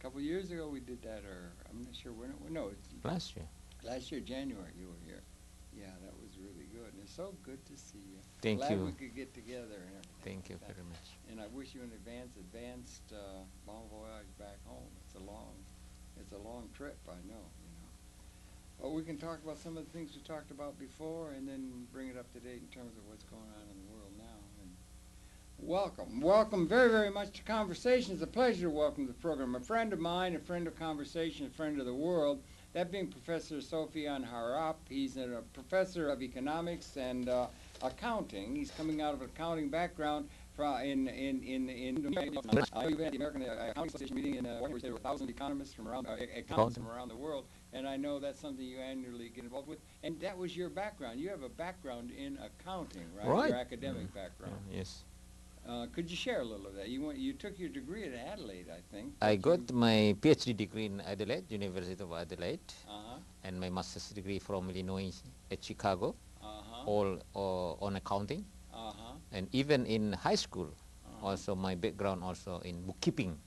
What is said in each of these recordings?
couple years ago we did that, or I'm not sure when it was. No, Last year. last year, January, you were here. Yeah, that was really good. And it's so good to see you. Thank Glad you. we could get together and everything. Thank you like that. very much. And I wish you an advanced bon voyage back home. It's a long trip, I know, you know. But we can talk about some of the things we talked about before and then bring it up to date in terms of what's going on in the world now. And welcome very, very much to Conversation. It's a pleasure to welcome to the program a friend of mine, a friend of conversation, a friend of the world, that being Professor Sofyan Harahap. He's a professor of economics and accounting. He's coming out of an accounting background in Indonesia. You've been at the American Accounting Association meeting in Washington, where there were 1,000 economists from around accountants from around the world, and I know that's something you annually get involved with. And that was your background. You have a background in accounting, right? Right. Your academic background. Yes. Could you share a little of that? You took your degree at Adelaide, I think. I got my PhD degree in Adelaide, University of Adelaide, and my master's degree from Illinois at Chicago, all on accounting. And even in high school, also my background also in bookkeeping.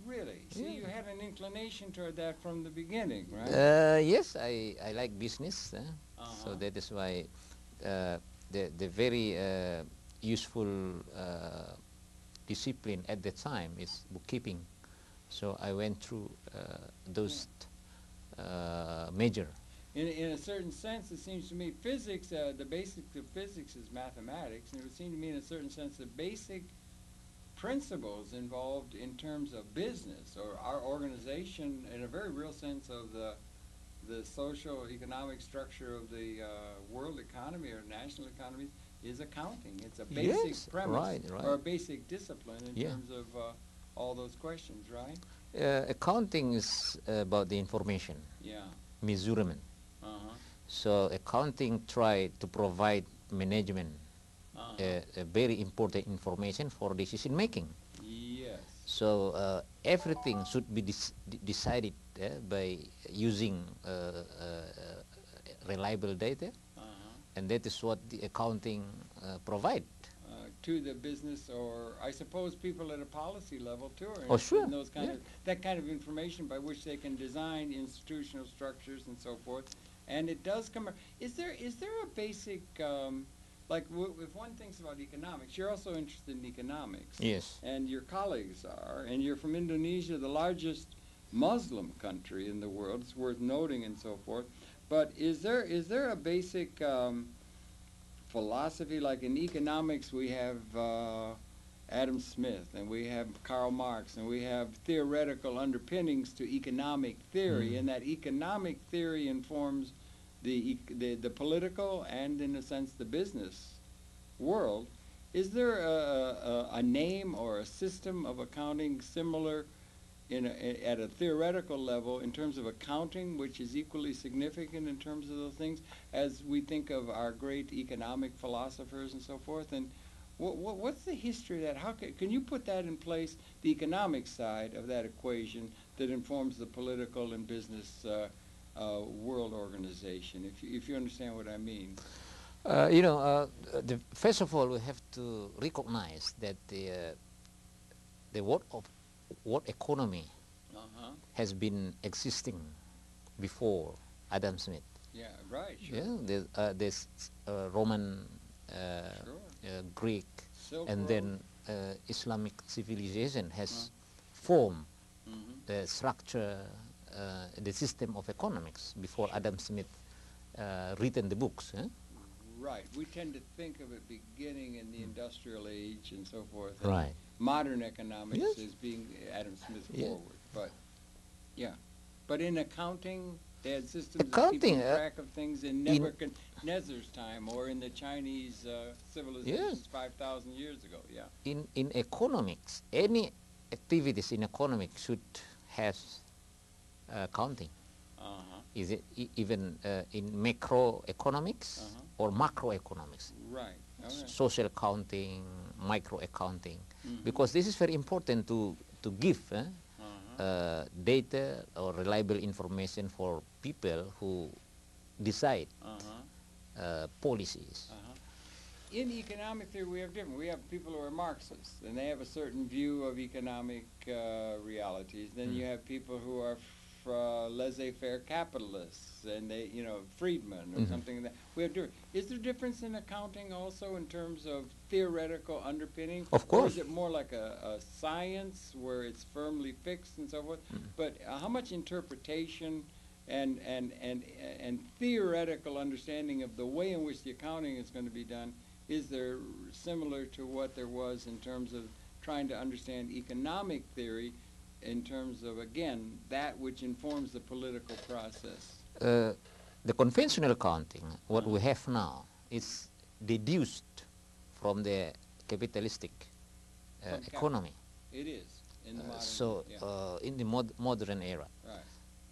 Really? See, you had an inclination toward that from the beginning, right? Yes, I like business, so that is why the very useful discipline at the time is bookkeeping. So I went through those major. In a certain sense, it seems to me physics, the basic of physics is mathematics, and it would seem to me in a certain sense the basic principles involved in terms of business or our organization in a very real sense of the social economic structure of the world economy or national economies is accounting. It's a basic premise or a basic discipline in terms of all those questions, right? Accounting is about the information, measurement. So accounting try to provide management a very important information for decision making. Yes. So everything should be decided by using reliable data, and that is what the accounting provide. To the business, or I suppose people at a policy level too are sure. in those that kind of information by which they can design institutional structures and so forth. And it does come. Is there a basic like if one thinks about economics, you're also interested in economics. Yes. And your colleagues are, and you're from Indonesia, the largest Muslim country in the world. It's worth noting and so forth. But is there a basic philosophy, like in economics we have Adam Smith and we have Karl Marx and we have theoretical underpinnings to economic theory, and that economic theory informs the political and in a sense the business world. Is there a name or a system of accounting similar at a theoretical level in terms of accounting, which is equally significant in terms of those things as we think of our great economic philosophers and so forth? And what's the history of that? How can you put that in place, the economic side of that equation that informs the political and business world organization, if you understand what I mean? First of all, we have to recognize that the world economy has been existing before Adam Smith. Yeah, right. Sure. Yeah, there's Roman, Greek, Silk and Road. then Islamic civilization has formed the structure, the system of economics before Adam Smith written the books. Right. We tend to think of it beginning in the industrial age and so forth. Right. Modern economics is being Adam Smith forward. But, but in accounting, they had systems of keeping track of things in Nebuchadnezzar's time or in the Chinese civilizations 5,000 years ago. Yeah. In economics, any activities in economics should have accounting. Is it even in macroeconomics or macroeconomics? Right. Social accounting, microaccounting, because this is very important to give data or reliable information for people who decide policies. in economic theory, we have different. We have people who are Marxists, and they have a certain view of economic realities. Then you have people who are laissez-faire capitalists, and they, you know, freedmen or something like that. We have different. Is there difference in accounting also in terms of theoretical underpinning? Of course. Or is it more like a science where it's firmly fixed and so forth? But how much interpretation and theoretical understanding of the way in which the accounting is going to be done is there similar to what there was in terms of trying to understand economic theory in terms of, again, that which informs the political process? The conventional accounting, what we have now, is deduced from the capitalistic economy. It is in the modern in the modern era. Right.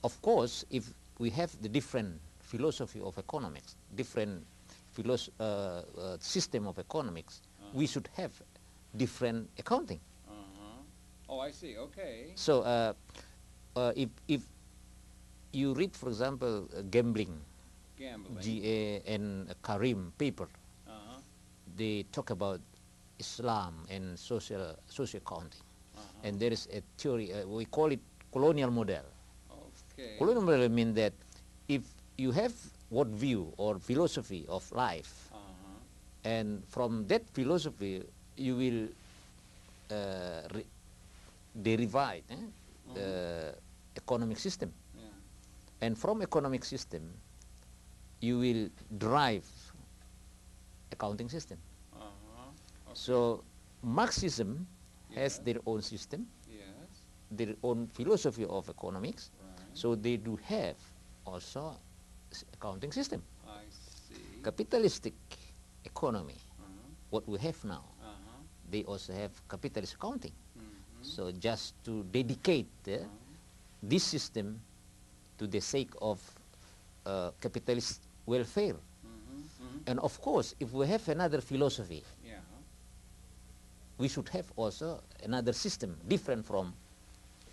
Of course, if we have the different philosophy of economics, different system of economics, we should have different accounting. Oh, I see. Okay. So if you read, for example, gambling, GA and Karim paper, they talk about Islam and social accounting, and there is a theory, we call it colonial model. Okay. Colonial model means that if you have what view or philosophy of life, and from that philosophy you will derive economic system, and from economic system you will derive accounting system. Okay. So Marxism has their own system, their own philosophy of economics, so they do have also accounting system. I see. Capitalistic economy, what we have now, they also have capitalist accounting. So just to dedicate this system to the sake of capitalist welfare. And of course, if we have another philosophy, we should have also another system different from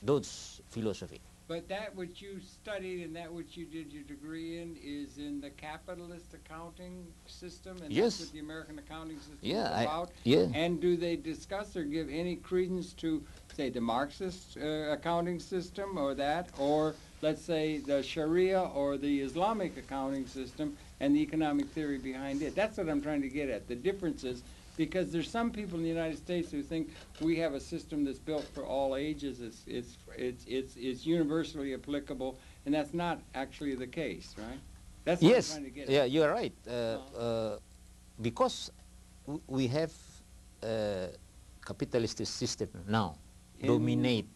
those philosophy. But that which you studied and that which you did your degree in is in the capitalist accounting system, and that's what the American accounting system is about? And do they discuss or give any credence to, say, the Marxist accounting system or that, or let's say the Shariah or the Islamic accounting system and the economic theory behind it? That's what I'm trying to get at, the differences. Because there's some people in the United States who think we have a system that's built for all ages, it's universally applicable, and that's not actually the case, right? That's what I'm trying to get at. You're right. Because we have capitalist system now dominate.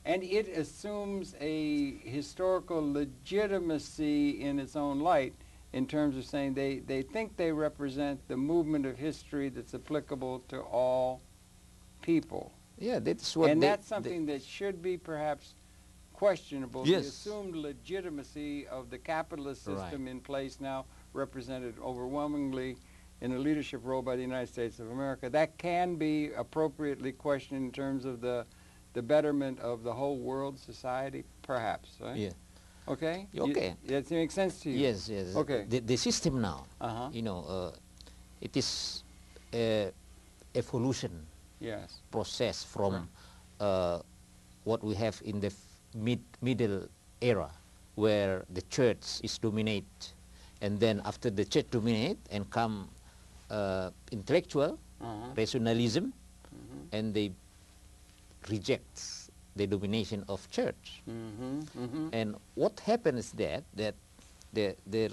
And it assumes a historical legitimacy in its own light, in terms of saying they think they represent the movement of history that's applicable to all people. Yeah, that's what. And that's something that should be perhaps questionable. The assumed legitimacy of the capitalist system in place now, represented overwhelmingly in a leadership role by the United States of America, that can be appropriately questioned in terms of the betterment of the whole world society, perhaps, right? Yeah. Okay? Okay. That makes sense to you? Yes, yes. Okay. The system now, you know, it is evolution process from what we have in the middle era, where the church is dominate, and then after the church dominate and come intellectual rationalism, and they reject the domination of church. And what happens is that the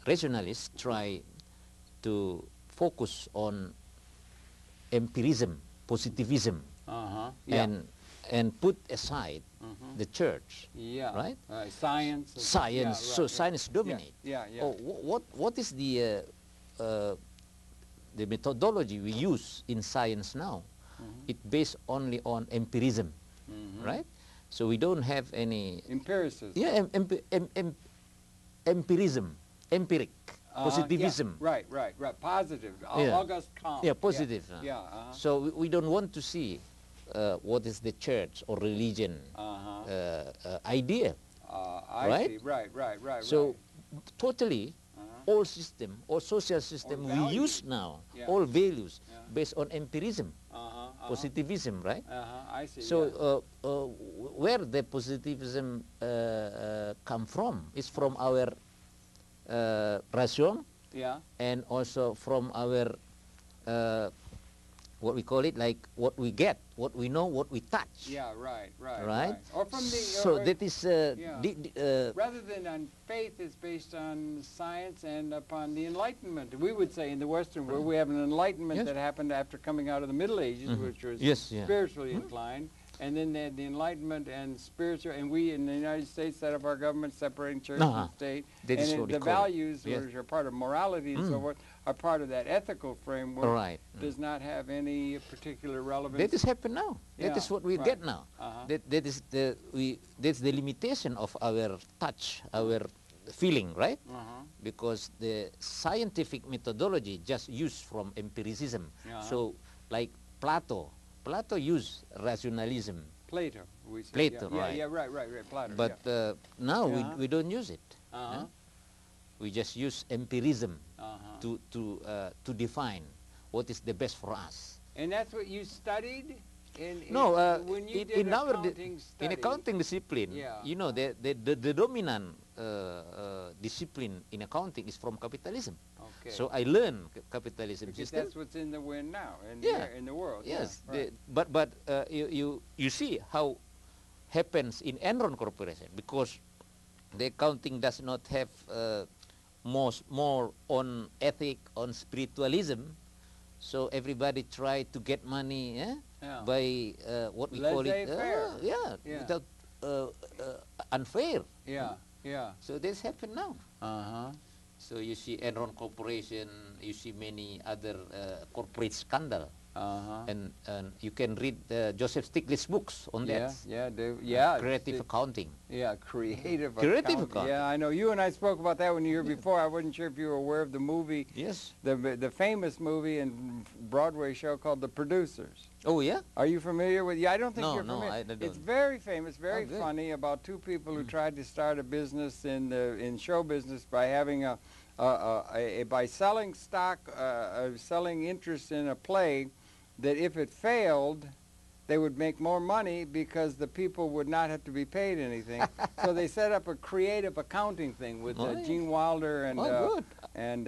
rationalists try to focus on empirism, positivism, and put aside the church, right? Science. So science dominate. What is the methodology we use in science now? It based only on empirism, right? So we don't have any empiricism. Yeah, empirism, empiric, positivism. Right. Positive. August Comte. Yeah, positive. So we don't want to see what is the church or religion idea. I see. Right. So totally all system, all social system we use now, all values based on empirism, positivism, right? I see. So where the positivism come from is from our ration, and also from our what we call it, like what we get, what we know, what we touch. Yeah, right. Or from the so that is rather than on faith, it's based on science and upon the Enlightenment. We would say in the Western world we have an Enlightenment that happened after coming out of the Middle Ages, which was spiritually inclined. And then they had the Enlightenment and spiritual, and we in the United States set up our government separating church and state. And the values, which are part of morality and so forth, are part of that ethical framework. Does not have any particular relevance. That is happen now. That is what we get now. That's the limitation of our touch, our feeling, right? Because the scientific methodology just used from empiricism. So, like Plato used rationalism. Plato, we say. Plato, right. Plato. But now we don't use it. We just use empirism to define what is the best for us. And that's what you studied? When you did in our in accounting discipline, you know, the dominant discipline in accounting is from capitalism. So I learned capitalism because system. That's what's in the wind now, in the world. Yes, but you see how happens in Enron Corporation, because the accounting does not have more on ethic, on spiritualism. So everybody try to get money by what we call it, without unfair. So this happen now. So you see Enron Corporation, you see many other corporate scandal, and you can read Joseph Stiglitz books on that. Creative accounting. Creative accounting. Yeah, I know. You and I spoke about that one year before. I wasn't sure if you were aware of the movie. Yes. The famous movie and Broadway show called The Producers. Oh yeah. Are you familiar with? Yeah, I don't think you're familiar. I don't. It's very famous, very funny, about two people who tried to start a business in show business by having by selling stock, selling interest in a play, that if it failed, they would make more money because the people would not have to be paid anything. So they set up a creative accounting thing with Gene Wilder and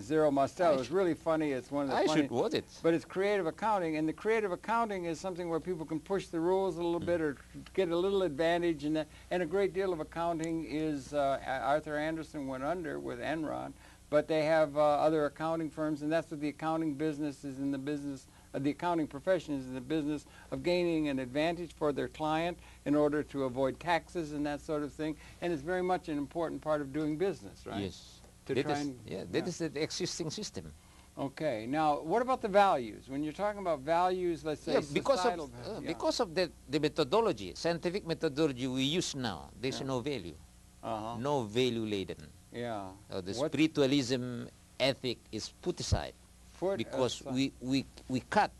Zero Mostel. It was really funny. It's one of the I should watch it. But it's creative accounting, and the creative accounting is something where people can push the rules a little bit or get a little advantage, and a great deal of accounting is Arthur Andersen went under with Enron, but they have other accounting firms, and that's what the accounting business is in the business. The accounting profession is in the business of gaining an advantage for their client in order to avoid taxes and that sort of thing, and it's very much an important part of doing business, right? Yes. That is the existing system. Okay. Now, what about the values? When you're talking about values, let's say because of the methodology, scientific methodology we use now, there's no value, no value laden. The spiritualism ethic is put aside. Because we cut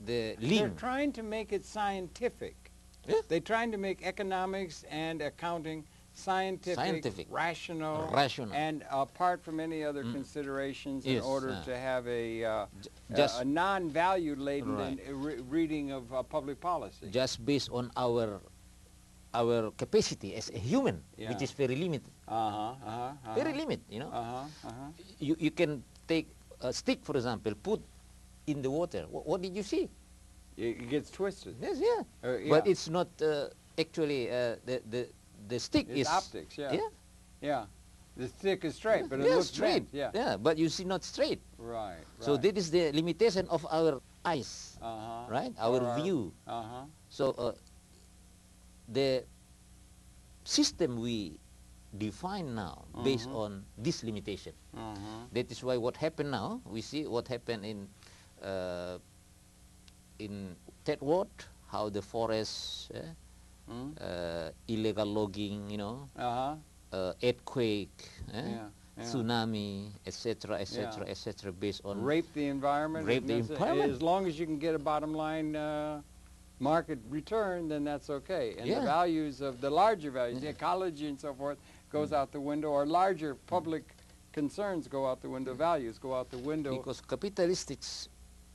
the link. They're trying to make it scientific. They're trying to make economics and accounting scientific, rational, and apart from any other considerations in order to have a non-value laden reading of public policy. Just based on our capacity as a human, which is very limited. Very limited, you know. You can take a stick, for example, put in the water. What did you see? It gets twisted. Yes, but it's not actually the stick it's is optics. The stick is straight, but it looks straight. Bent. But you see not straight. Right. So that is the limitation of our eyes, right? Our view. So the system we define now based on this limitation. That is why what happened now, we see what happened in Third World, how the forests, illegal logging, you know, earthquake, tsunami, etc., etc., etc., based on rape the environment. As long as you can get a bottom line market return, then that's okay. And the values of the larger values, the ecology and so forth, goes out the window, or larger public concerns go out the window, values go out the window. Because capitalistics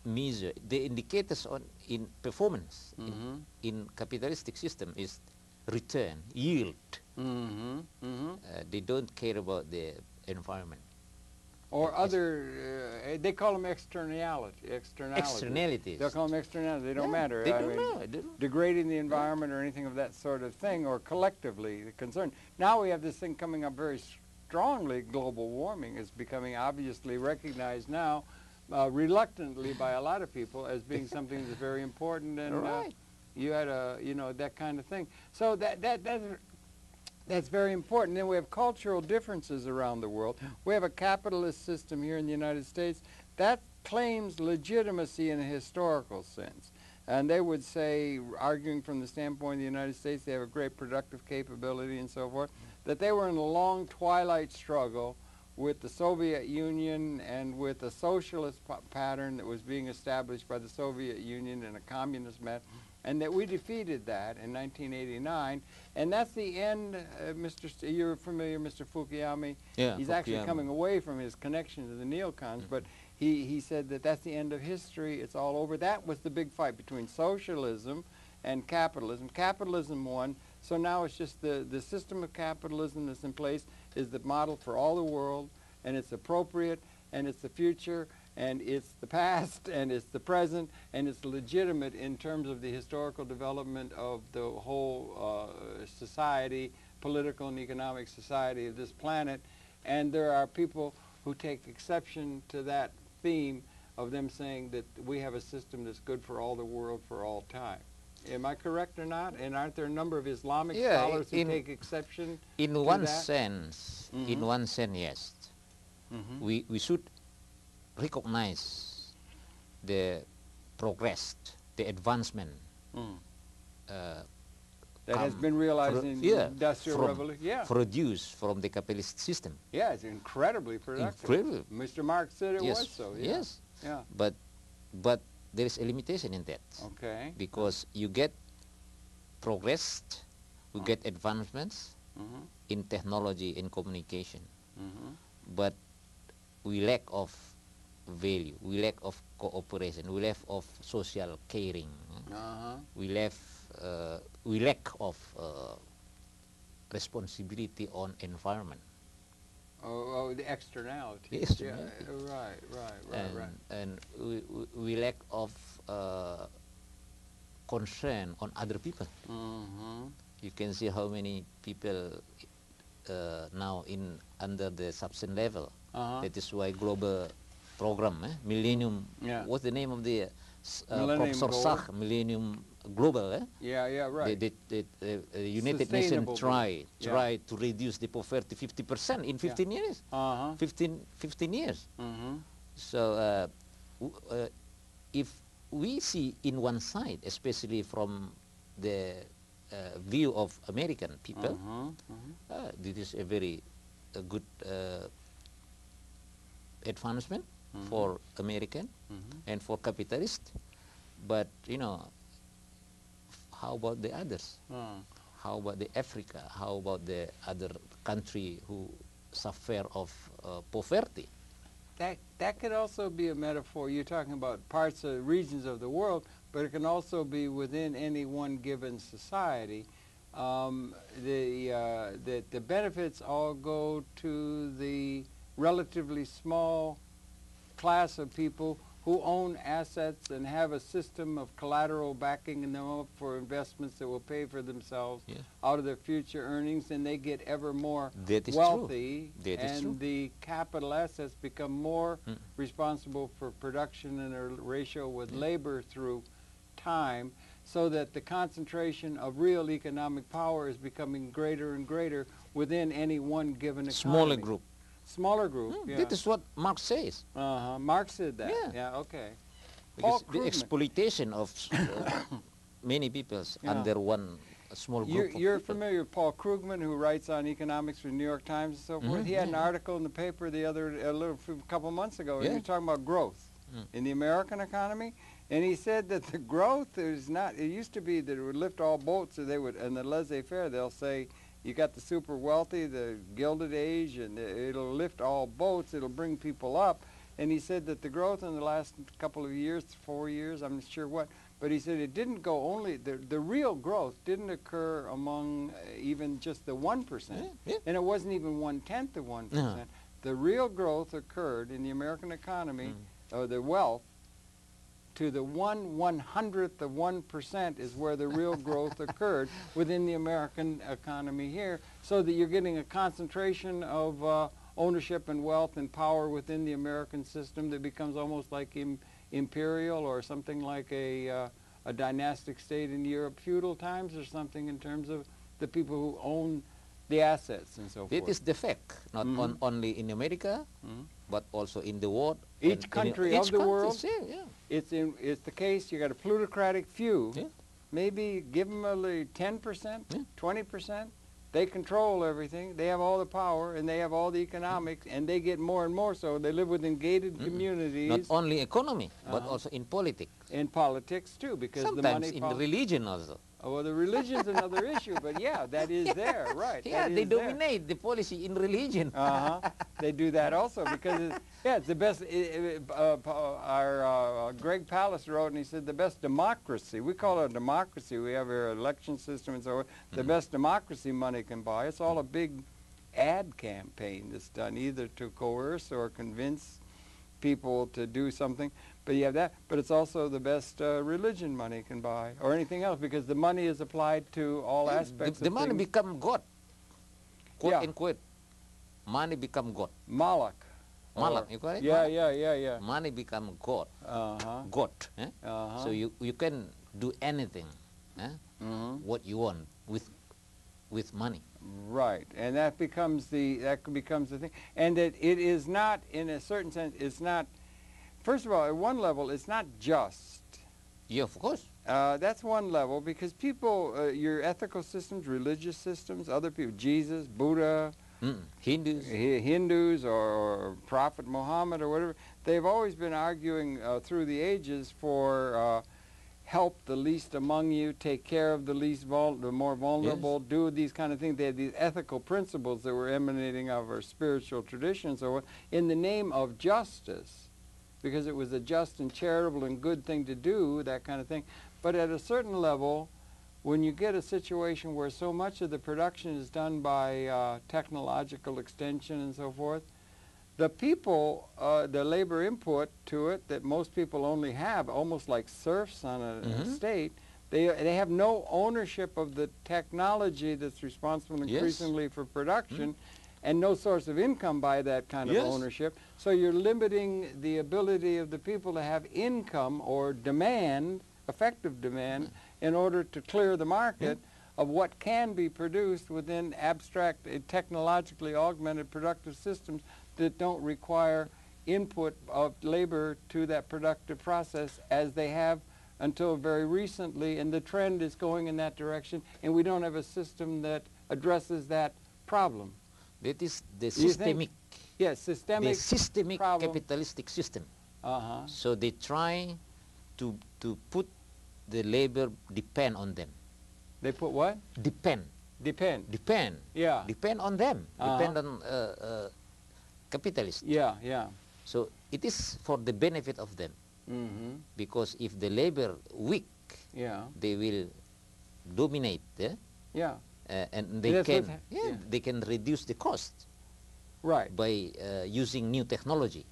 measure, the indicators in performance in capitalistic system is return, yield. They don't care about the environment. Or other, they call them externalities. They'll call them externalities. They don't matter. They don't know. Degrading the environment or anything of that sort of thing, or collectively concerned. Now we have this thing coming up very strongly. Global warming is becoming obviously recognized now, reluctantly by a lot of people, as being something that's very important. And you had that kind of thing. So that's very important. Then we have cultural differences around the world. We have a capitalist system here in the United States that claims legitimacy in a historical sense. And they would say, arguing from the standpoint of the United States, they have a great productive capability and so forth, that they were in a long twilight struggle with the Soviet Union and with a socialist pattern that was being established by the Soviet Union in a communist method, and that we defeated that in 1989, and that's the end. You're familiar, Mr. Fukuyama. Yeah, he's actually coming away from his connection to the neocons, but he said that that's the end of history. It's all over. That was the big fight between socialism and capitalism. Capitalism won, so now it's just the system of capitalism that's in place is the model for all the world, and it's appropriate, and it's the future, and it's the past, and it's the present, and it's legitimate in terms of the historical development of the whole society, political and economic society of this planet. And there are people who take exception to that theme of them saying that we have a system that's good for all the world for all time. Am I correct or not? And aren't there a number of Islamic scholars who take exception in to one that? Sense, in one sense, yes. We should recognize the progress, the advancement that has been realized in the Industrial Revolution. Produced from the capitalist system. Yeah, it's incredibly productive. Incredible. Mr. Marx said it was so. Yeah. Yes. Yeah. But there is a limitation in that. Okay. Because you get progress, you get advancements in technology and communication, but we lack of value, we lack of cooperation, we lack of social caring, we lack of responsibility on environment. Oh, the externality. The externality. Yeah, right. And we lack of concern on other people. You can see how many people now under the substance level. That is why global program, Millennium. What's the name of the Professor Sach, Millennium Global? Right. The United Nations try to reduce the poverty 50% in 15 years. 15 years. So if we see in one side, especially from the view of American people, this is a very good advancement for American and for capitalists, but how about the others? How about the Africa? How about the other country who suffer of poverty? That could also be a metaphor. You're talking about parts of regions of the world, but it can also be within any one given society. The benefits all go to the relatively small class of people who own assets and have a system of collateral backing them up for investments that will pay for themselves out of their future earnings, and they get ever more wealthy, and the capital assets become more responsible for production in a ratio with labor through time, so that the concentration of real economic power is becoming greater and greater within any one given economy. Smaller group. That is what Marx says. Marx said that. Okay. Because the exploitation of many people under one small group. You're familiar with Paul Krugman, who writes on economics for the New York Times and so forth. He had an article in the paper a couple months ago. He was talking about growth in the American economy, and he said that the growth is not. It used to be that it would lift all boats, or they would, and the laissez-faire, they'll say, You got the super wealthy, the Gilded Age, and it'll lift all boats. It'll bring people up. And he said that the growth in the last couple of years, 4 years, I'm not sure what, but he said it didn't go only, the real growth didn't occur among even just the 1%. And it wasn't even 1/10 of 1%. The real growth occurred in the American economy, or the wealth, to the 1/100th of 1% is where the real growth occurred within the American economy here, so that you're getting a concentration of ownership and wealth and power within the American system that becomes almost like imperial or something like a dynastic state in Europe, feudal times or something, in terms of the people who own the assets and so forth. It is the fact, not only in America, but also in the world. Each country of the world, yeah. it's the case. You got a plutocratic few. Maybe give them 10%, 20%. They control everything. They have all the power, and they have all the economics, and they get more and more so. They live within gated communities. Not only economy, but also in politics. In politics, too, because sometimes the money... in religion also. Oh, well, the religion's another issue, but yeah, that is there, right. Yeah, they dominate the policy in religion. They do that also, because, it's the best... our Greg Pallas wrote, and he said, the best democracy, we call it a democracy, we have our election system and so on, the best democracy money can buy. It's all a big ad campaign that's done, either to coerce or convince people to do something. But you have that, but it's also the best religion money can buy, or anything else, because the money is applied to all aspects of the money things. become God, quote unquote. Money become God. Malak. Malak, you correct? Yeah. Money become God. God. So you can do anything, what you want with money. Right, and that becomes the thing, and that it is not, in a certain sense, it's not. First of all, at one level, it's not just. Yeah, of course. That's one level, because people, your ethical systems, religious systems, other people, Jesus, Buddha, Hindus, or Prophet Muhammad, or whatever, they've always been arguing through the ages for help the least among you, take care of the the more vulnerable, do these kind of things. They had these ethical principles that were emanating of our spiritual traditions, or in the name of justice, because it was a just and charitable and good thing to do, that kind of thing. But at a certain level, when you get a situation where so much of the production is done by technological extension and so forth, the people, the labor input to it that most people only have, almost like serfs on a state, they have no ownership of the technology that's responsible increasingly for production, and no source of income by that kind of ownership. So you're limiting the ability of the people to have income or demand, effective demand, in order to clear the market of what can be produced within abstract, technologically augmented productive systems that don't require input of labor to that productive process, as they have until very recently, and the trend is going in that direction, and we don't have a system that addresses that problem. That is the systemic, systemic problem. Capitalistic system. So they try to put the labor depend on them. They put what? Depend. Yeah. Depend on them. Depend on capitalists. So it is for the benefit of them. Because if the labor weak, they will dominate. And they can reduce the cost. By using new technology.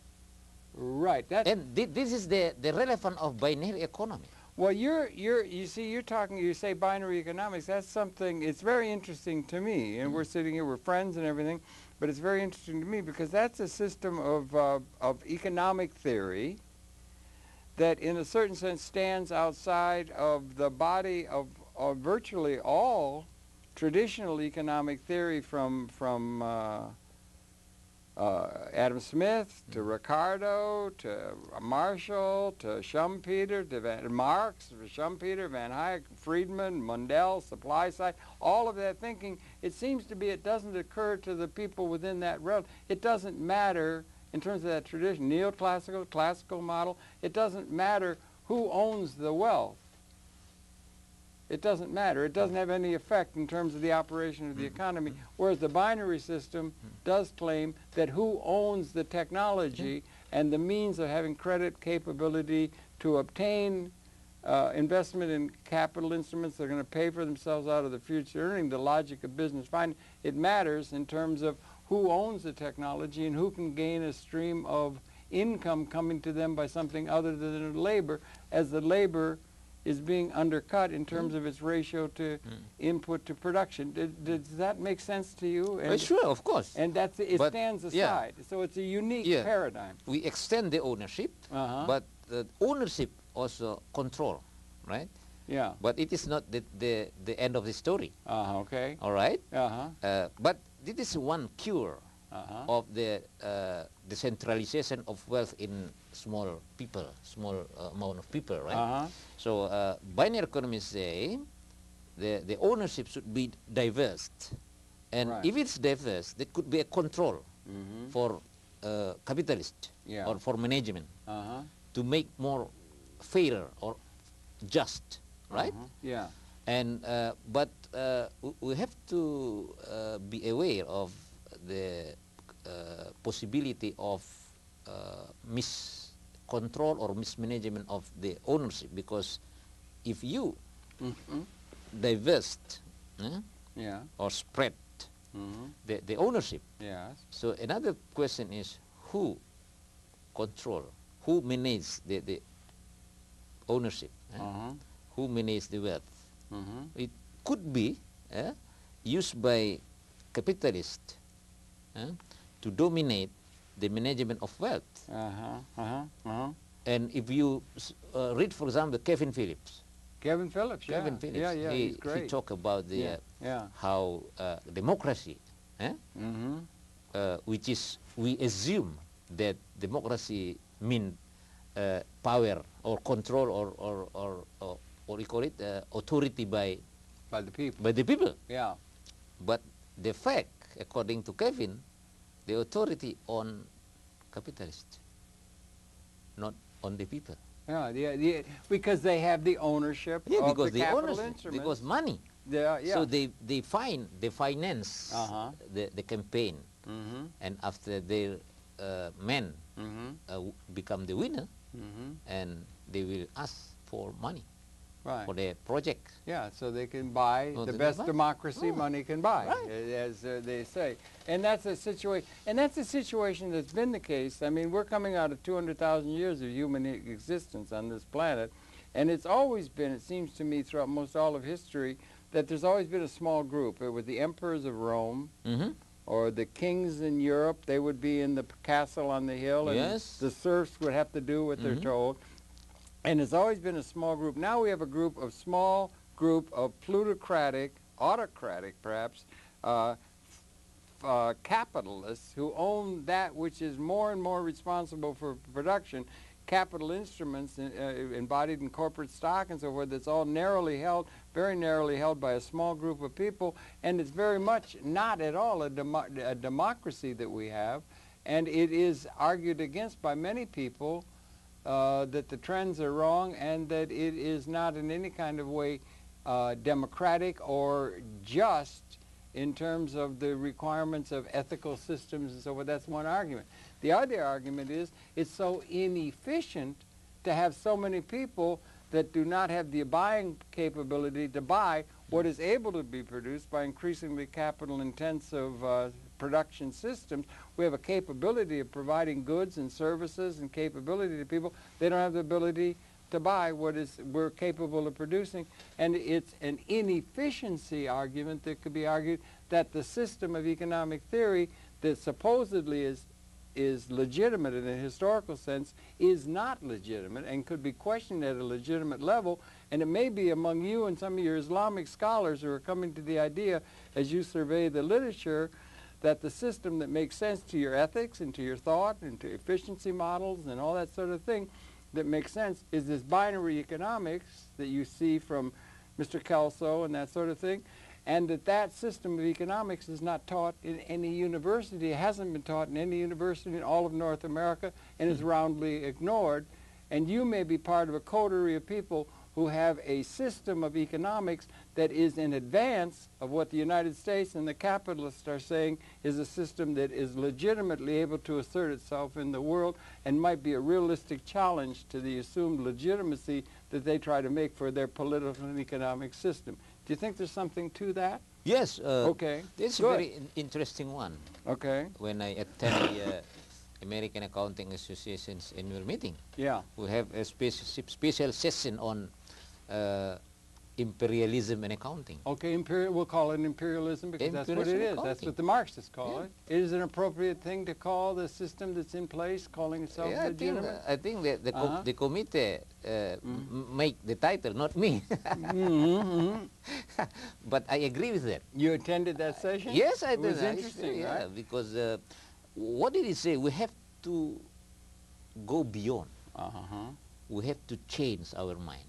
And this is the relevance of binary economy. Well, you say binary economics. That's something. It's very interesting to me, and we're sitting here, we're friends and everything, but it's very interesting to me because that's a system of economic theory that, in a certain sense, stands outside of the body of virtually all traditional economic theory from Adam Smith to Ricardo to Marshall to Schumpeter to Marx, Schumpeter, Van Hayek, Friedman, Mundell, supply side, all of that thinking. It seems to be it doesn't occur to the people within that realm. It doesn't matter in terms of that tradition, neoclassical, classical model. It doesn't matter who owns the wealth. it doesn't matter. It doesn't have any effect in terms of the operation of the economy, whereas the binary system does claim that who owns the technology and the means of having credit capability to obtain investment in capital instruments that are going to pay for themselves out of the future earning, the logic of business finance. It matters in terms of who owns the technology and who can gain a stream of income coming to them by something other than labor, as the labor is being undercut in terms of its ratio to input to production. Does that make sense to you? And, sure, of course. And that's it stands aside. So it's a unique paradigm. We extend the ownership, but the ownership also control, right? Yeah. But it is not the end of the story. Okay. All right? But this is one cure of the decentralization of wealth in small people, small amount of people, right? So binary economists say the ownership should be diverse. And if it's diverse, there could be a control for capitalists or for management to make more fair or just, right? Yeah. And but we have to be aware of the possibility of miscontrol or mismanagement of the ownership, because if you divest or spread the ownership, so another question is who control, who manage the ownership, who manage the wealth. It could be used by capitalists to dominate the management of wealth. And if you read, for example, Kevin Phillips. Kevin Phillips, he talked about the how democracy, which is, we assume that democracy means power or control or you call it authority by the people. By the people. Yeah. But the fact, according to Kevin, the authority on capitalists, not on the people. Yeah, because they have the ownership of the capital instruments. Because money. So they finance the campaign, and after their men become the winner, and they will ask for money for their project. Yeah, so they can buy the best democracy money can buy, as they say. And that's a situation. And that's a situation that's been the case. I mean, we're coming out of 200,000 years of human existence on this planet, and it's always been, it seems to me, throughout most all of history, that there's always been a small group. It was the emperors of Rome, or the kings in Europe. They would be in the castle on the hill, and the serfs would have to do what they're told. And it's always been a small group. Now we have a small group of plutocratic, autocratic perhaps, capitalists who own that which is more and more responsible for production, capital instruments embodied in corporate stock and so forth. That's all narrowly held, very narrowly held by a small group of people, and it's very much not at all a democracy that we have, and it is argued against by many people that the trends are wrong and that it is not in any kind of way democratic or just in terms of the requirements of ethical systems and so forth. That's one argument. The other argument is it's so inefficient to have so many people that do not have the buying capability to buy what is able to be produced by increasingly capital-intensive production systems. We have a capability of providing goods and services and capability to people. They don't have the ability to buy what we're capable of producing, and it's an inefficiency argument that could be argued that the system of economic theory that supposedly is legitimate in a historical sense is not legitimate and could be questioned at a legitimate level. And it may be among you and some of your Islamic scholars who are coming to the idea, as you survey the literature, that the system that makes sense to your ethics and to your thought and to efficiency models and all that sort of thing that makes sense is this binary economics that you see from Mr. Kelso and that sort of thing, and that system of economics is not taught in any university. It hasn't been taught in any university in all of North America and is roundly ignored. And you may be part of a coterie of people who have a system of economics that is in advance of what the United States and the capitalists are saying is a system that is legitimately able to assert itself in the world and might be a realistic challenge to the assumed legitimacy that they try to make for their political and economic system. Do you think there's something to that? Yes. Okay. It's a very interesting one. Okay. When I attend the American Accounting Association's annual meeting, yeah, we have a special session on imperialism and accounting. Okay, we'll call it imperialism because that's what it is. Accounting. That's what the Marxists call it. It is an appropriate thing to call the system that's in place, calling itself legitimate. I think that the committee make the title, not me. But I agree with that. You attended that session? Yes, I did. It was interesting, right? Yeah, because what did he say? We have to go beyond. We have to change our mind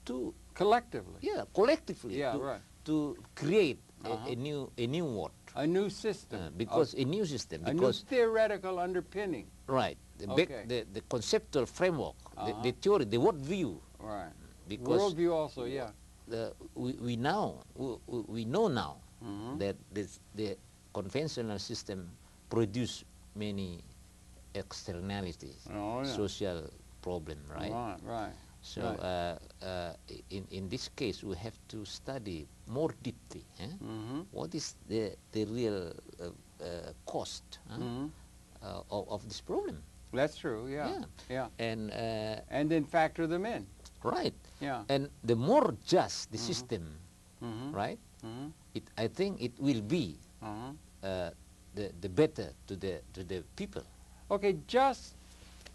to collectively. Yeah, collectively. Yeah, right. To create a new world. A new system. Because a new system. Because a new theoretical underpinning. Right. The conceptual framework, the theory, the worldview. Right. Because worldview also, yeah. We know now that the conventional system produce many externalities, social problem, right? Right. So in this case, we have to study more deeply. What is the real cost of this problem? That's true. Yeah. And then factor them in. Right. Yeah. And the more just the system, right? I think it will be the better to the people. Okay, just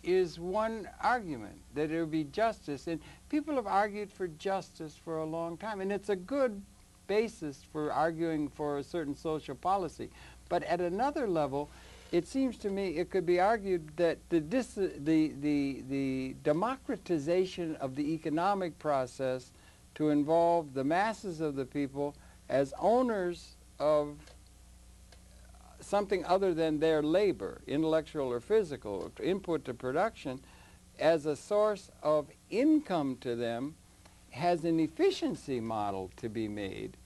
is one argument, that it would be justice. And people have argued for justice for a long time. And it's a good basis for arguing for a certain social policy. But at another level, it seems to me it could be argued that the democratization of the economic process to involve the masses of the people as owners of something other than their labor, intellectual or physical, input to production, as a source of income to them, has an efficiency model to be made,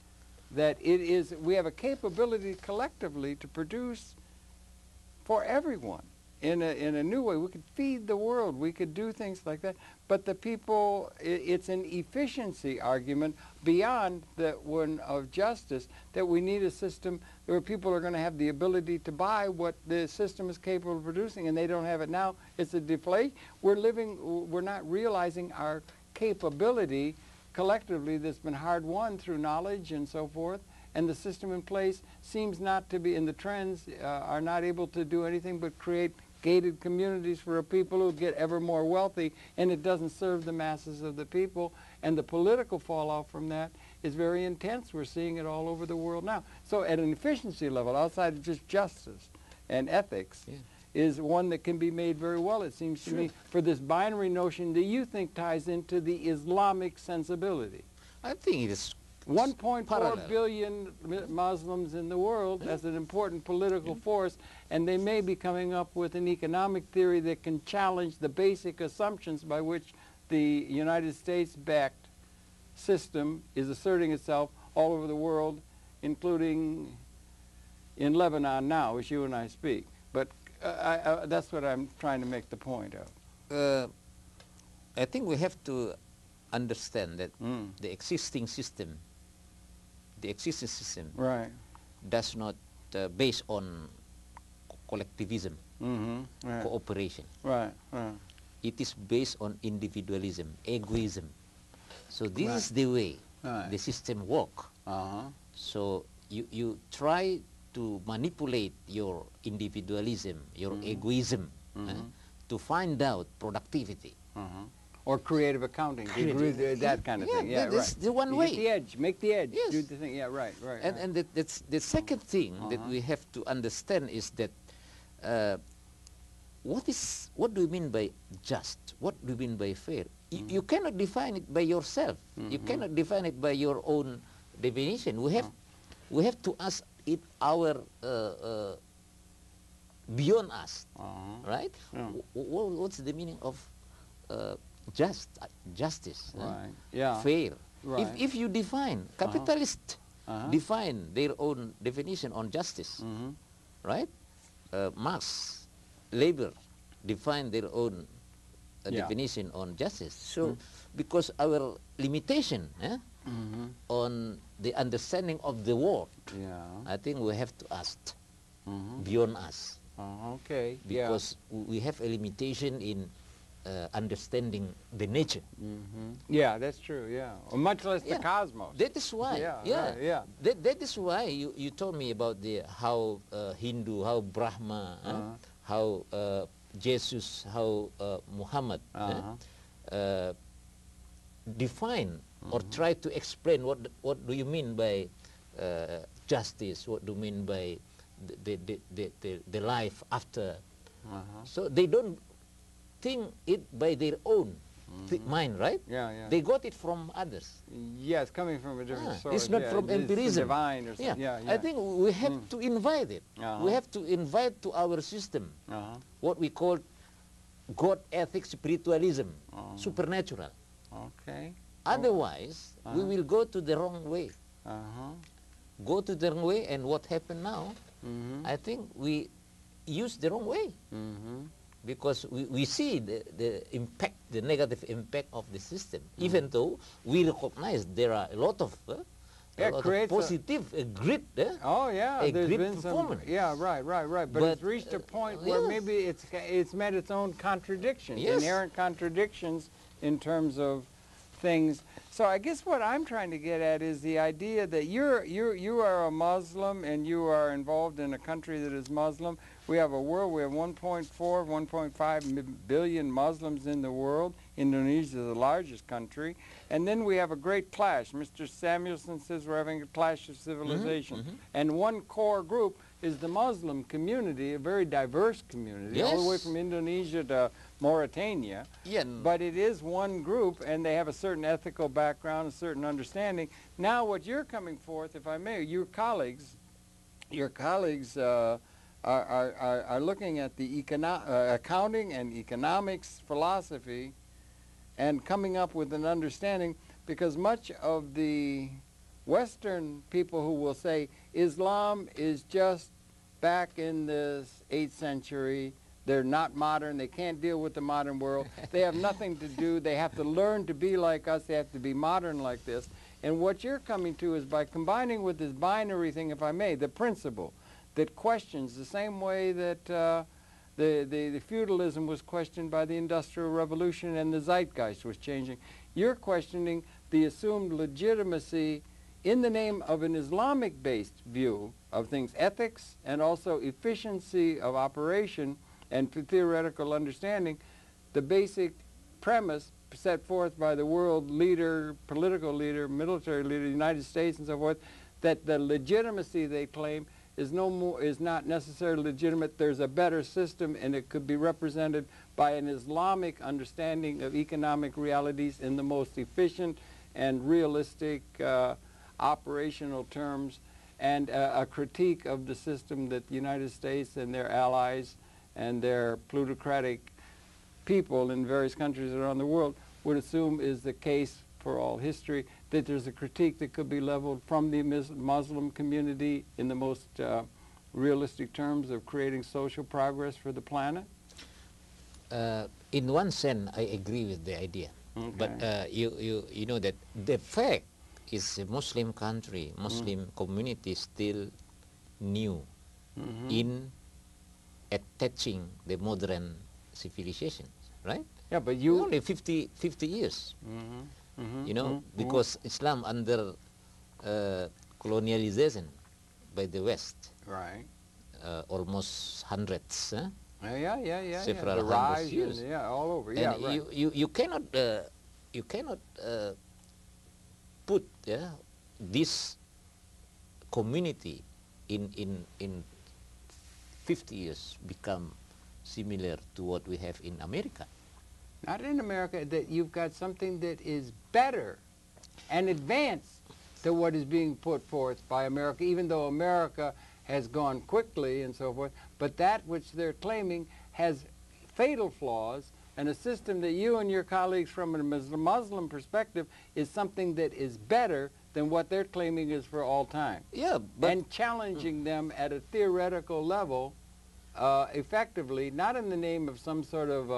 that we have a capability collectively to produce for everyone in a new way. We could feed the world, we could do things like that, but the people, it's an efficiency argument beyond the one of justice, that we need a system where people are going to have the ability to buy what the system is capable of producing, and they don't have it now. It's a deflation. We're not realizing our capability collectively that's been hard won through knowledge and so forth, and the system in place seems not to be, and the trends are not able to do anything but create gated communities for people who get ever more wealthy, and it doesn't serve the masses of the people, and the political fallout from that is very intense. We're seeing it all over the world now. So at an efficiency level, outside of just justice and ethics, is one that can be made very well, it seems to me, for this binary notion that you think ties into the Islamic sensibility. I think it is 1.4 billion Muslims in the world as an important political force, and they may be coming up with an economic theory that can challenge the basic assumptions by which the United States-backed system is asserting itself all over the world, including in Lebanon now, as you and I speak. But that's what I'm trying to make the point of. I think we have to understand that the existing system right. does not based on collectivism, right. cooperation. Right. It is based on individualism, egoism. So this is the way the system works. So you try to manipulate your individualism, your egoism, to find out productivity. Or creative accounting, that kind of thing. Yeah, that's the one way. Get the edge, make the edge, Yes. do the thing. Yeah, right. And that's the second thing that we have to understand is that what do you mean by just? What do you mean by fair? You cannot define it by yourself. You cannot define it by your own definition. We have to ask it our beyond us, right? What's the meaning of justice, right? Yeah. fair. Right. If you define, capitalists define their own definition on justice, right? Marx, labor, define their own definition on justice. So, because our limitation on the understanding of the world, I think we have to ask beyond us. Okay. Because we have a limitation in understanding the nature. Yeah, that's true. Yeah, or much less the cosmos. That is why. Yeah. That is why you told me about the how Hindu, how Brahma, how Jesus, how Muhammad define or try to explain what do you mean by justice? What do you mean by the life after? So they don't think it by their own mind, right? Yeah. They got it from others. Yes, coming from a different source. It's not from empirism. Divine or something. Yeah. I think we have to invite it. We have to invite to our system what we call God, ethics, spiritualism, supernatural. Okay. Otherwise, we will go to the wrong way. Go to the wrong way, and what happened now, I think we use the wrong way. Because we see the impact, the negative impact of the system, even though we recognize there are a lot of positive, great, there's great been performance. Right. But it's reached a point where maybe it's met its own contradictions, inherent contradictions in terms of things. So I guess what I'm trying to get at is the idea that you are a Muslim and you are involved in a country that is Muslim. We have a world, we have 1.4, 1.5 billion Muslims in the world. Indonesia is the largest country. And then we have a great clash. Mr. Samuelson says we're having a clash of civilizations. And one core group is the Muslim community, a very diverse community, all the way from Indonesia to Mauritania. But it is one group, and they have a certain ethical background, a certain understanding. Now what you're coming forth, if I may, your colleagues are looking at the accounting and economics philosophy and coming up with an understanding, because much of the Western people who will say Islam is just back in the 8th century, they're not modern, they can't deal with the modern world, they have nothing to do, they have to learn to be like us, they have to be modern like this. And what you're coming to is by combining with this binary thing, if I may, the principle that questions the same way that the feudalism was questioned by the Industrial Revolution and the zeitgeist was changing. You're questioning the assumed legitimacy in the name of an Islamic-based view of things, ethics, and also efficiency of operation and theoretical understanding, the basic premise set forth by the world leader, political leader, military leader, the United States and so forth, that the legitimacy they claim is not necessarily legitimate. There's a better system, and it could be represented by an Islamic understanding of economic realities in the most efficient and realistic operational terms, and a critique of the system that the United States and their allies and their plutocratic people in various countries around the world would assume is the case for all history, that there's a critique that could be leveled from the Muslim community in the most realistic terms of creating social progress for the planet? In one sense, I agree with the idea. But you know that the fact is a Muslim country, Muslim community still new in attaching the modern civilization, right? Yeah, but you... Only 50 years. You know, because Islam under colonialization by the West, right? Almost hundreds, The several hundreds rise years, and, all over. And Yeah, right. you cannot put this community in 50 years become similar to what we have in America. Not in America, that you've got something that is better and advanced to what is being put forth by America, even though America has gone quickly and so forth. But that which they're claiming has fatal flaws, and a system that you and your colleagues from a Muslim perspective is something that is better than what they're claiming is for all time. Yeah, but and challenging them at a theoretical level effectively, not in the name of some sort of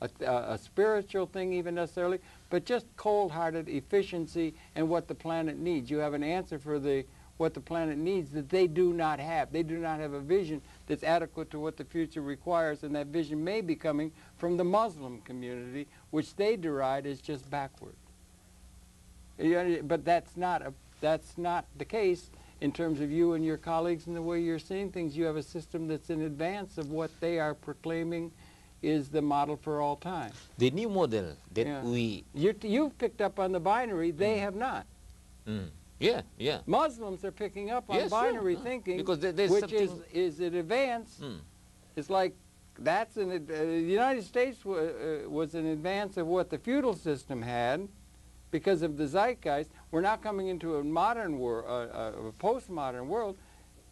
a spiritual thing even necessarily, but just cold-hearted efficiency and what the planet needs. You have an answer for what the planet needs that they do not have. They do not have a vision that's adequate to what the future requires, and that vision may be coming from the Muslim community, which they deride as just backward. But that's not the case in terms of you and your colleagues and the way you're seeing things. You have a system that's in advance of what they are proclaiming is the model for all time. The new model that you've picked up on the binary, they have not. Yeah, yeah. Muslims are picking up on binary thinking, because which is an advance. It's like the United States was an advance of what the feudal system had because of the zeitgeist. We're now coming into a modern world, a postmodern world,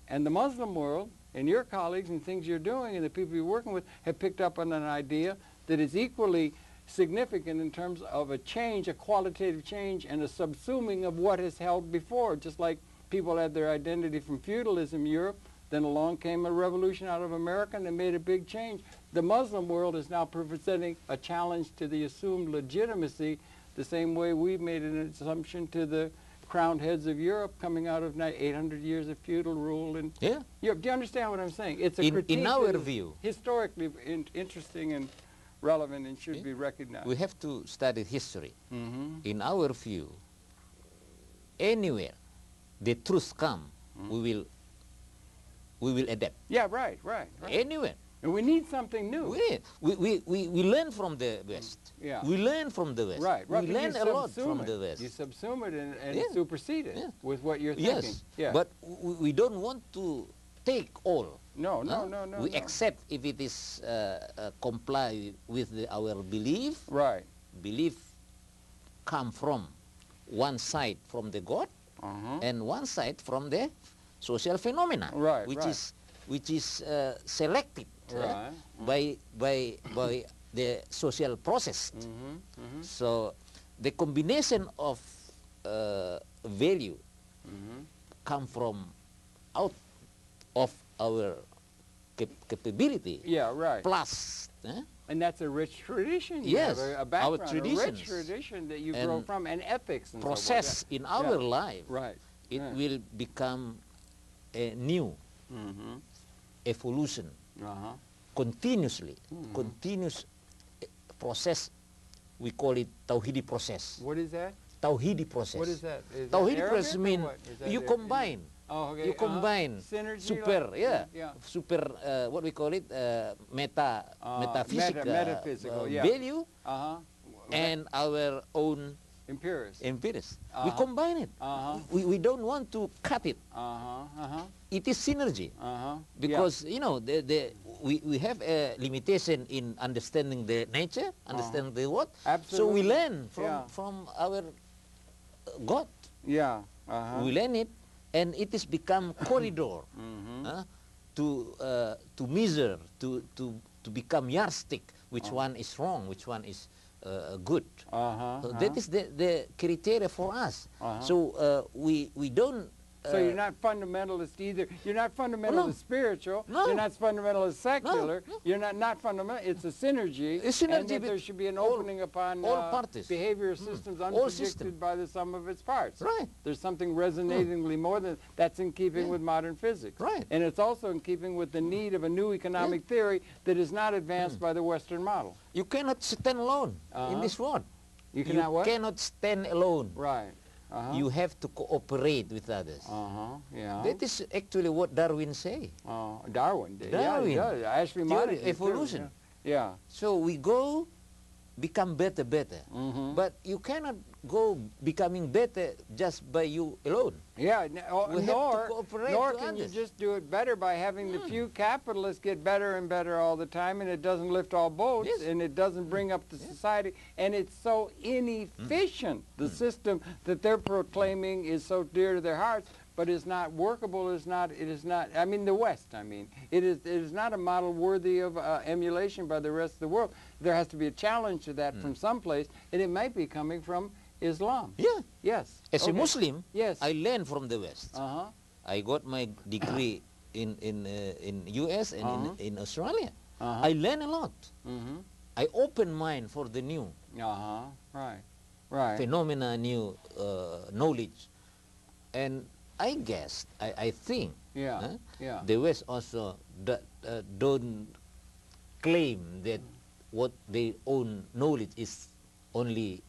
and the Muslim world and your colleagues and things you're doing and the people you're working with have picked up on an idea that is equally significant in terms of a change, a qualitative change, and a subsuming of what has held before. Just like people had their identity from feudalism in Europe, then along came a revolution out of America and it made a big change. The Muslim world is now presenting a challenge to the assumed legitimacy, the same way we've made an assumption to the crowned heads of Europe coming out of 800 years of feudal rule. And yeah. Do you understand what I'm saying? It's a critique in our view, historically interesting and relevant and should be recognized. We have to study history. In our view, anywhere the truth come, we will adapt. Yeah, right. Anywhere. And we need something new. We learn from the West. Yeah. We learn from the West. Right. We learn a lot from the West. You subsume it and supersede it with what you're thinking. Yes. Yeah. But we don't want to take all. No. We accept if it is comply with our belief. Right. Belief come from one side from the God and one side from the social phenomena. Right. Which is selected by the social process. So the combination of value come from out of our capability. Yeah, right. Plus. And that's a rich tradition. Yes, you have a background, our traditions. a rich tradition that you grow from, and ethics and process so forth. in our life. Right. It will become a new evolution, continuously, continuous process. We call it Tauhidi process. What is that? Tauhidi process. What is that? Tauhidi process means you combine. You combine super, super. What we call it? Metaphysical value and our own empirics. We combine it. We don't want to cut it. It is synergy because you know we have a limitation in understanding the nature, understanding the what. Absolutely. So we learn from our God. Yeah. We learn it, and it has become corridor to measure, to become yardstick. Which one is wrong? Which one is good? So that is the criteria for us. So we don't. So you're not fundamentalist either. You're not fundamentalist spiritual. No. You're not fundamentalist secular. No. You're not fundamental. It's a synergy. And that there should be an opening upon all parties. Behavioral systems unpredicted by the sum of its parts. Right. There's something resonatingly more than that's in keeping with modern physics. Right. And it's also in keeping with the need of a new economic theory that is not advanced by the Western model. You cannot stand alone in this world. You cannot what? Cannot stand alone. Right. You have to cooperate with others. Yeah. That is actually what Darwin say. Darwin did. Darwin. Yeah, actually, Theory, evolution. Yeah. So we go become better. But you cannot go becoming better just by you alone. Yeah, nor can you others. just do it better by having the few capitalists get better and better all the time, and it doesn't lift all boats, and it doesn't bring up the society, and it's so inefficient. The system that they're proclaiming is so dear to their hearts but is not workable, it is not, I mean the West, I mean. It is not a model worthy of emulation by the rest of the world. There has to be a challenge to that from someplace, and it might be coming from Islam. Yeah. Yes. As a Muslim, yes. I learned from the West. I got my degree in US and in Australia. I learned a lot. I open mind for the new phenomena, new knowledge. And I guess, I think, the West also don't claim that what they own knowledge is only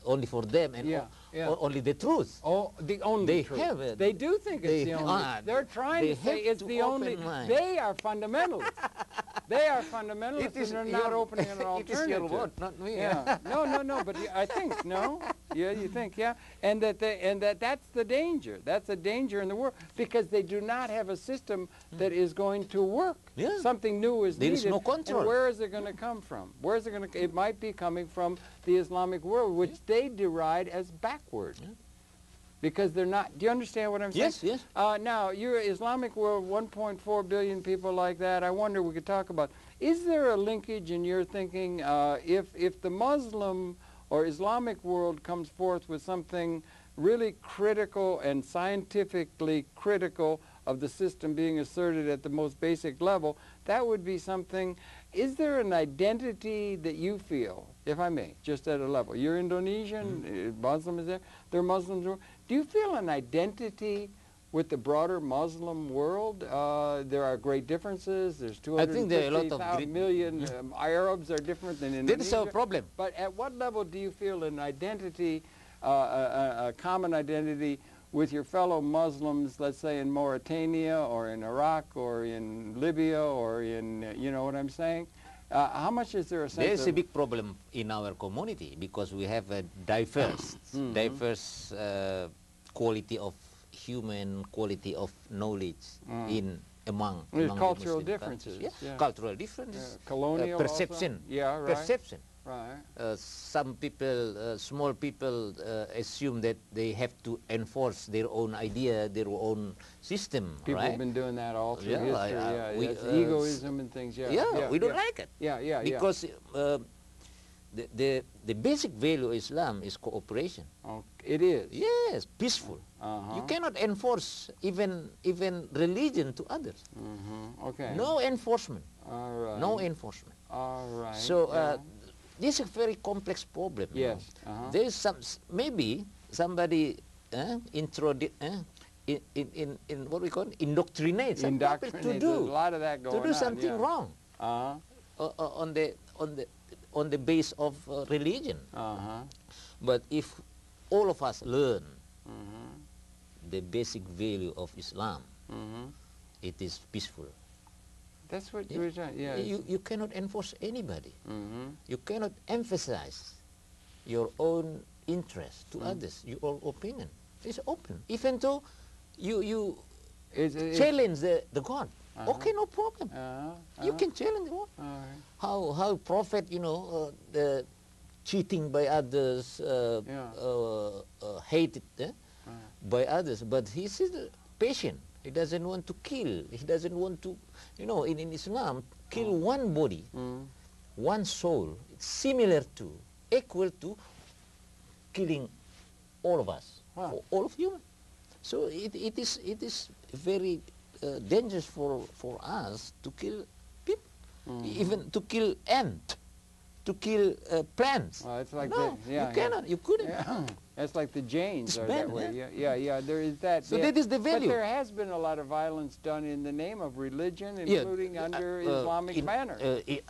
only for them and only the truth. Oh, the only truth. They do think it's the only. They're trying to say it's the only. They are fundamentalists. They are fundamentalists, and they're not opening an alternative. It is your word, not me. Yeah. No. But I think you think, and that's the danger. That's a danger in the world because they do not have a system that is going to work. Yeah. Something new is needed. There is no control. And where is it going to come from? Where is it going to? It might be coming from the Islamic world, which they deride as backward. Because they're not. Do you understand what I'm saying? Yes. Now, your Islamic world, 1.4 billion people like that. I wonder we could talk about. Is there a linkage in your thinking if the Muslim or Islamic world comes forth with something really critical and scientifically critical of the system being asserted at the most basic level, that would be something. Is there an identity that you feel, if I may, just at a level? You're Indonesian, Muslim is there, there are Muslims. Do you feel an identity with the broader Muslim world? There are great differences. There's 250 million Arabs are different than Indonesia. That is our problem. But at what level do you feel an identity, a common identity with your fellow Muslims, let's say in Mauritania or in Iraq or in Libya or in, you know what I'm saying? How much is there a sense There's a big problem in our community because we have a diverse quality of human, quality of knowledge among cultural differences. Cultural differences. Colonial perception. Also? Yeah, right. Perception. Right. Some people, small people, assume that they have to enforce their own idea, their own system. People have been doing that all through history. Egoism and things. We don't like it. Because the basic value of Islam is cooperation. Oh, it is. Yes, peaceful. You cannot enforce even religion to others. Okay. No enforcement. All right. No enforcement. All right. So this is a very complex problem. Yes. There is maybe somebody in what we call indoctrinate some people to do a lot of that going on, something wrong on the base of religion. But if all of us learn the basic value of Islam, it is peaceful. That's what you're trying. Yeah. You cannot enforce anybody. You cannot emphasize your own interest to others, your own opinion. It's open. Even though you challenge the God. Okay, no problem. You can challenge the God. How prophet, the cheating by others, hated by others, but he's patient. He doesn't want to kill. He doesn't want to, in Islam, kill one body, one soul. It's similar to, equal to killing all of us, for all of human. So it is very dangerous for us to kill people, even to kill ant, to kill plants. It's like you cannot, you couldn't. That's like the Jains are bad, that way. Yeah, there is that. So that is the value. But there has been a lot of violence done in the name of religion, including under Islamic banners.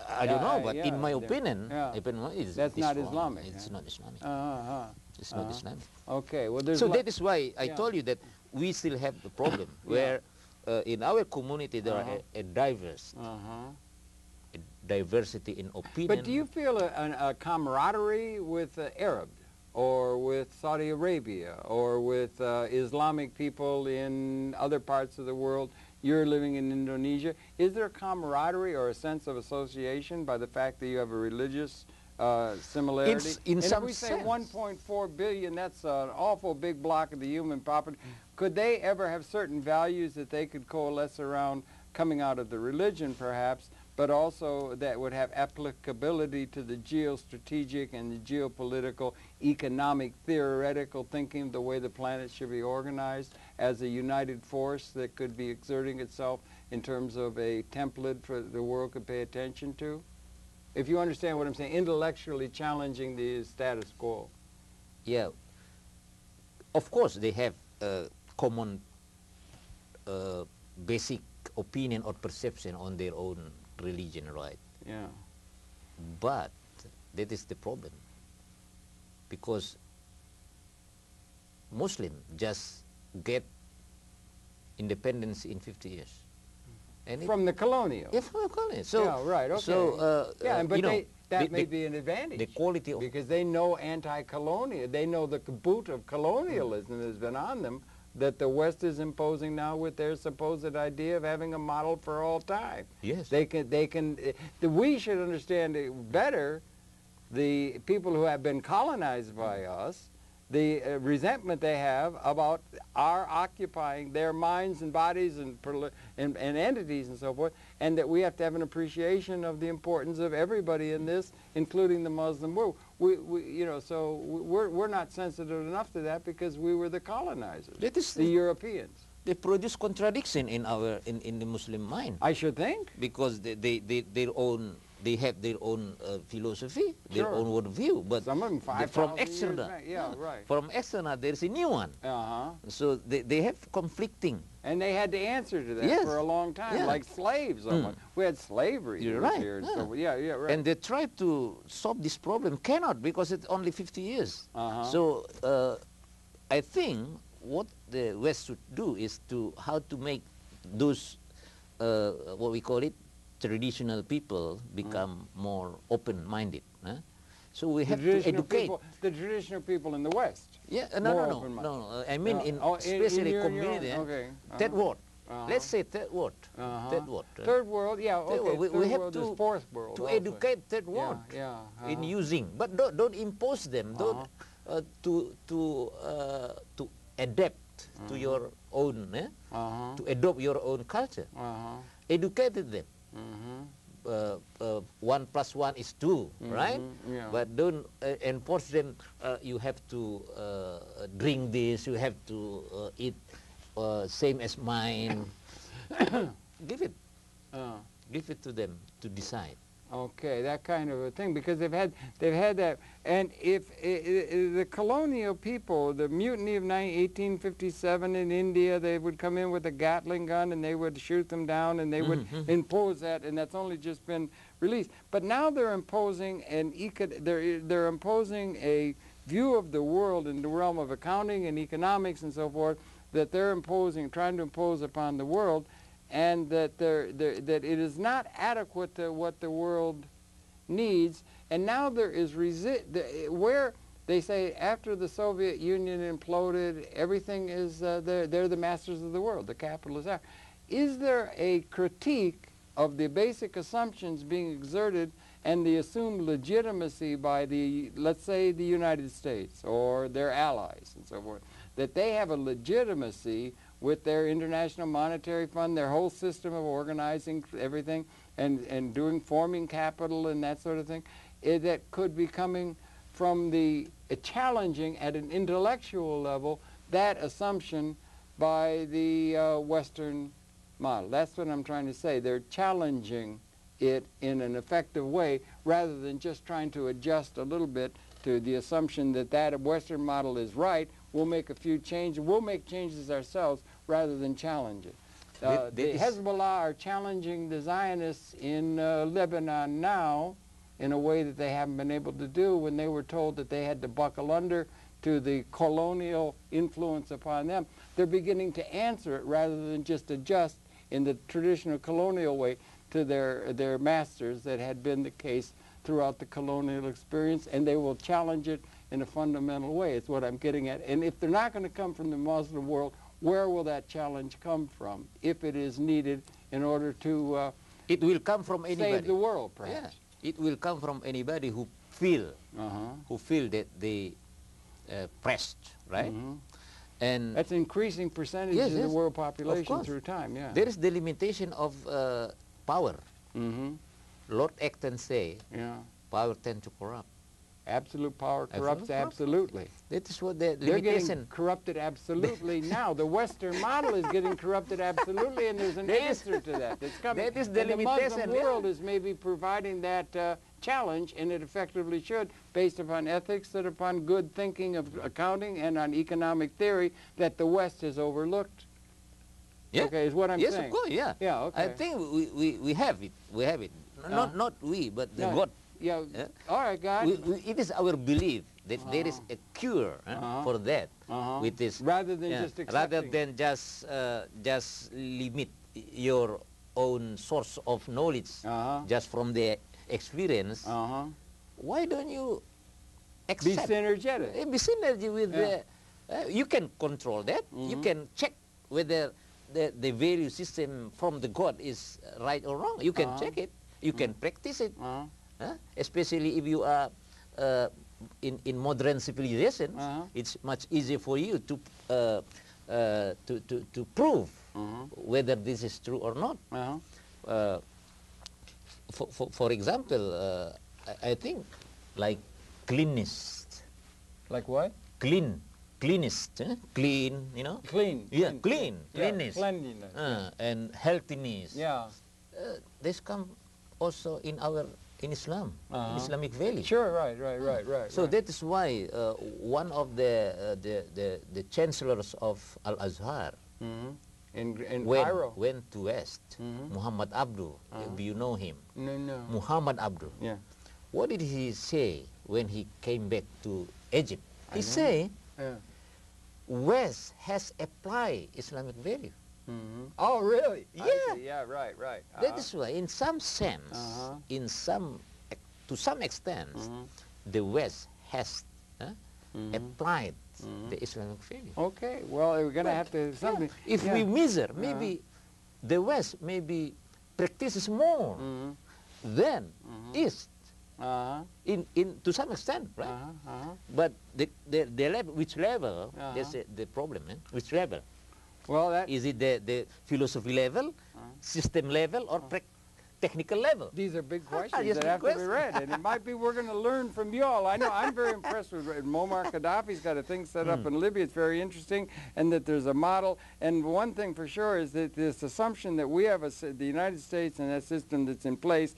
I don't know, but in my opinion, that's not Islamic. It's not Islamic. It's not Islamic. Okay, well, there's so that is why I told you that we still have the problem where in our community there are a diverse. A diversity in opinion. But do you feel a camaraderie with Arab or with Saudi Arabia or with Islamic people in other parts of the world? You're living in Indonesia. Is there a camaraderie or a sense of association by the fact that you have a religious similarity. In and some if we say sense. 1.4 billion, that's an awful big block of the human population. Could they ever have certain values that they could coalesce around coming out of the religion, perhaps, but also that would have applicability to the geostrategic and the geopolitical, economic, theoretical thinking, the way the planet should be organized as a united force that could be exerting itself in terms of a template for the world could pay attention to? If you understand what I'm saying, intellectually challenging the status quo. Yeah. Of course, they have common basic opinion or perception on their own religion, right? Yeah. But that is the problem, because Muslim just get independence in 50 years. And from the colonial. Yeah, from the colonial. So, yeah, right, okay. So, yeah, but that may the, be an advantage. The quality of... Because they know anti-colonial, they know the boot of colonialism has been on them, that the West is imposing now with their supposed idea of having a model for all time. Yes. We should understand better the people who have been colonized by us, the resentment they have about our occupying their minds and bodies and entities and so forth, and that we have to have an appreciation of the importance of everybody in this, including the Muslim world. So we're not sensitive enough to that because we were the colonizers, the Europeans. They produce contradiction in the Muslim mind. I should think. Because they have their own philosophy, their own worldview, but some of them from external, right. From external there's a new one. So they have conflicting. And they had to answer to that for a long time, like slaves. We had slavery here. So, right. And they try to solve this problem, cannot, because it's only 50 years. So I think what the West should do is how to make those, what we call it, traditional people become more open-minded. So we have to educate. The traditional people in the West? Yeah, no. I mean, especially in community. Third world. Let's say third world. Third world. Third world, yeah. Okay. We have to fourth world to educate third world in using, but don't impose them. Don't to adapt to your own, to adopt your own culture. Educated them. 1 + 1 is 2, right? Yeah. But don't enforce them. You have to drink this. You have to eat same as mine. Give it to them to decide. Okay, that kind of a thing, because they've had that. And if the colonial people, the mutiny of 1857 in India, they would come in with a Gatling gun and they would shoot them down and they would impose that, and that's only just been released. But now they're imposing they're imposing a view of the world in the realm of accounting and economics and so forth that they're trying to impose upon the world. And that that it is not adequate to what the world needs. And now there is where they say after the Soviet Union imploded, everything is they're the masters of the world. The capitalists are. Is there a critique of the basic assumptions being exerted and the assumed legitimacy by let's say the United States or their allies and so forth, that they have a legitimacy with their International Monetary Fund, their whole system of organizing everything and forming capital and that sort of thing, that could be coming from the challenging at an intellectual level that assumption by the Western model. That's what I'm trying to say. They're challenging it in an effective way rather than just trying to adjust a little bit to the assumption that Western model is right. We'll make a few changes. We'll make changes ourselves rather than challenge it. The Hezbollah are challenging the Zionists in Lebanon now in a way that they haven't been able to do when they were told that they had to buckle under to the colonial influence upon them. They're beginning to answer it rather than just adjust in the traditional colonial way to their masters that had been the case throughout the colonial experience, and they will challenge it in a fundamental way. It's what I'm getting at. And if they're not going to come from the Muslim world, where will that challenge come from, if it is needed in order to it will come from anybody. Save the world, perhaps? Yeah. It will come from anybody who feel that they pressed, right? And that's increasing percentage of the world population through time. Yeah, there is the limitation of power. Lord Acton say, power tends to corrupt. Absolute power corrupts absolutely. That is what the They're limitation. getting corrupted absolutely now. The Western model is getting corrupted absolutely, and there's an answer to that that's coming. That is the limitation. The Muslim world is maybe providing that challenge, and it effectively should, based upon ethics, that upon good thinking of accounting and on economic theory that the West has overlooked. Yeah. Okay, is what I'm saying. Yes, of course, yeah. Yeah, okay. I think we have it. We have it. Not we, but the God. Yeah. All right, God. It is our belief that there is a cure for that. With this, rather than just accepting. rather than just limit your own source of knowledge just from the experience. Why don't you accept? Be synergetic. Be synergy with the. You can control that. You can check whether the value system from the God is right or wrong. You can check it. You can practice it. Especially if you are in modern civilization, it's much easier for you to prove whether this is true or not. For example, I think like cleanness. Like what? Cleanest, clean, you know? Clean. Yeah, clean, cleanness. Cleanliness. And healthiness. Yeah. This come also in Islam, in Islamic value. Sure, right. So that is why one of the chancellors of Al-Azhar in Cairo went to West, Muhammad Abduh. Do you know him? No. Muhammad Abduh. Yeah. What did he say when he came back to Egypt? He said, West has applied Islamic value. Oh, really? Yeah. Yeah, right. That is why, in some sense, to some extent, the West has applied the Islamic value. Okay, well, we're going to have to something. If we measure, maybe the West maybe practices more than East. To some extent, right? But the level, which level? That's the problem. Which level? Well, that is it the philosophy level, system level, or technical level? These are big questions that have to be read, and it might be we're going to learn from you all. I know I'm very impressed with Muammar Gaddafi's got a thing set up in Libya. It's very interesting, and that there's a model. And one thing for sure is that this assumption that we have the United States and that system that's in place,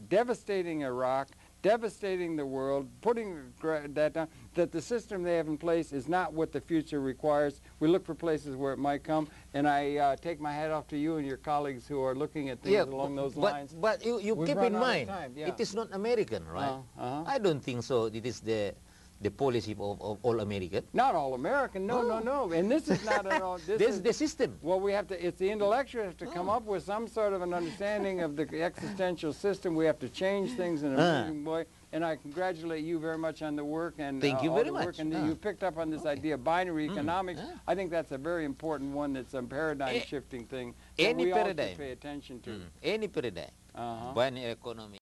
devastating Iraq, devastating the world, putting that down, that the system they have in place is not what the future requires. We look for places where it might come, and I take my hat off to you and your colleagues who are looking at things along those lines. But you keep in mind, it is not American, right? I don't think so. It is the policy of all American. Not all American, no. And this is not at all. This is the system. Well, we have to, it's the intellectuals have to come up with some sort of an understanding of the existential system. We have to change things in a moving way. And I congratulate you very much on the work and thank you very much. And you picked up on this idea of binary economics. I think that's a very important one. That's a paradigm shifting thing that we all should pay attention to. Any paradigm. Binary economy.